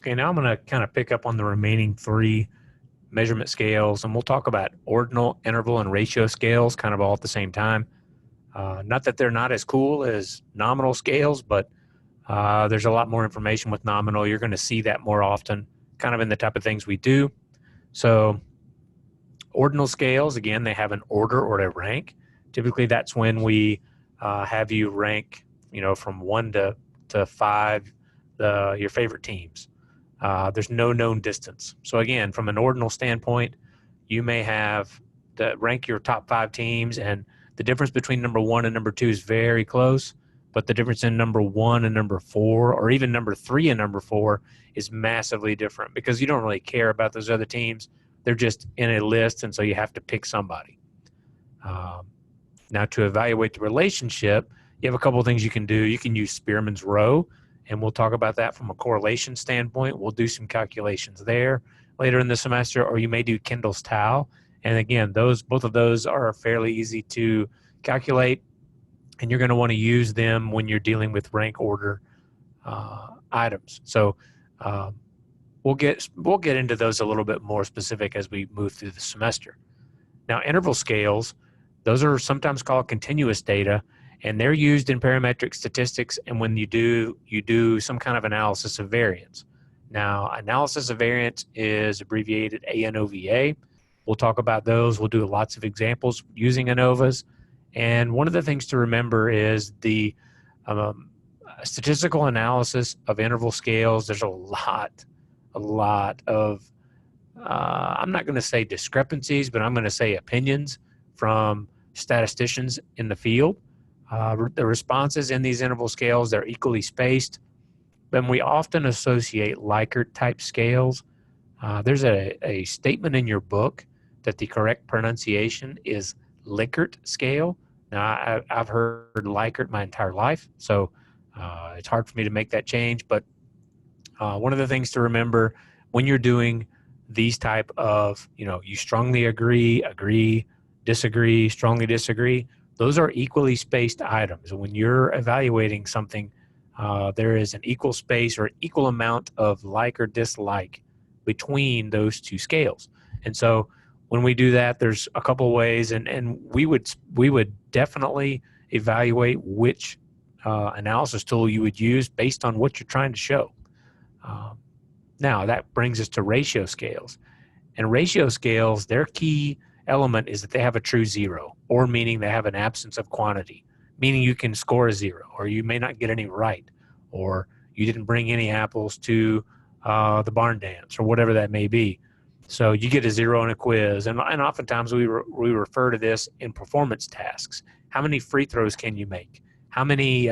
Okay, now I'm going to kind of pick up on the remaining three measurement scales, and we'll talk about ordinal, interval, and ratio scales kind of all at the same time. Not that they're not as cool as nominal scales, but there's a lot more information with nominal. You're going to see that more often, kind of in the type of things we do. So, ordinal scales, again, they have an order or a rank. Typically, that's when we have you rank, from one to five, your favorite teams. There's no known distance. So again, from an ordinal standpoint, you may have to rank your top five teams, and the difference between number one and number two is very close. But the difference in number one and number four, or even number three and number four, is massively different because you don't really care about those other teams. They're just in a list, and so you have to pick somebody. Um, Now, to evaluate the relationship, you have a couple of things you can do. You can use Spearman's Rho, and we'll talk about that from a correlation standpoint. We'll do some calculations there later in the semester, or you may do Kendall's tau. And again, both of those are fairly easy to calculate, and you're going to want to use them when you're dealing with rank order items. So um, we'll get into those a little bit more specific as we move through the semester. Now, interval scales, those are sometimes called continuous data, and they're used in parametric statistics. And when you do some kind of analysis of variance. Now, analysis of variance is abbreviated ANOVA. We'll talk about those. We'll do lots of examples using ANOVAs. And one of the things to remember is the statistical analysis of interval scales. There's a lot of I'm not going to say discrepancies, but I'm going to say opinions from statisticians in the field. The responses in these interval scales, they're equally spaced, but we often associate Likert type scales. There's a statement in your book that the correct pronunciation is Likert scale. Now, I've heard Likert my entire life, so it's hard for me to make that change, but one of the things to remember when you're doing these type of, you strongly agree, disagree, strongly disagree, those are equally spaced items. When you're evaluating something, there is an equal space or equal amount of like or dislike between those two scales. And so when we do that, there's a couple ways, and we would definitely evaluate which analysis tool you would use based on what you're trying to show. Now, that brings us to ratio scales. And ratio scales, their key element is that they have a true zero, or meaning they have an absence of quantity, meaning you can score a zero, or you may not get any right, or you didn't bring any apples to the barn dance, or whatever that may be. So you get a zero in a quiz. And oftentimes we refer to this in performance tasks. How many free throws can you make? How many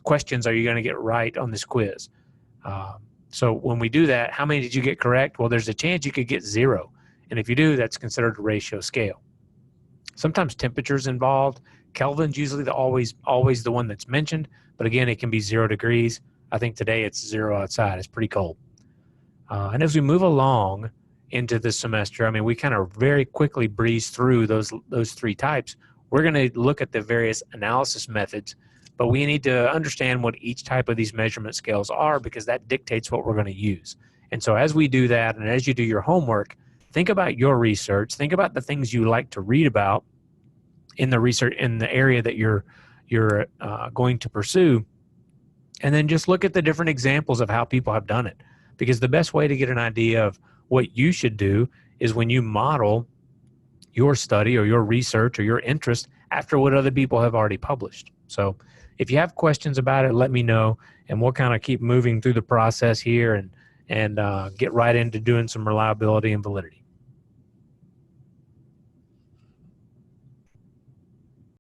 questions are you going to get right on this quiz? So when we do that, how many did you get correct? Well, there's a chance you could get zero. And if you do, that's considered a ratio scale. Sometimes temperature's involved. Kelvin's usually always the one that's mentioned. But again, it can be 0 degrees. I think today it's 0 outside. It's pretty cold. And as we move along into the semester, we kind of very quickly breeze through those three types. We're going to look at the various analysis methods, but we need to understand what each type of these measurement scales are, because that dictates what we're going to use. And so as we do that, and as you do your homework, think about your research. Think about the things you like to read about in the research, in the area that you're going to pursue, and then just look at the different examples of how people have done it. Because the best way to get an idea of what you should do is when you model your study or your research or your interest after what other people have already published. So if you have questions about it, let me know, and we'll kind of keep moving through the process here and get right into doing some reliability and validity.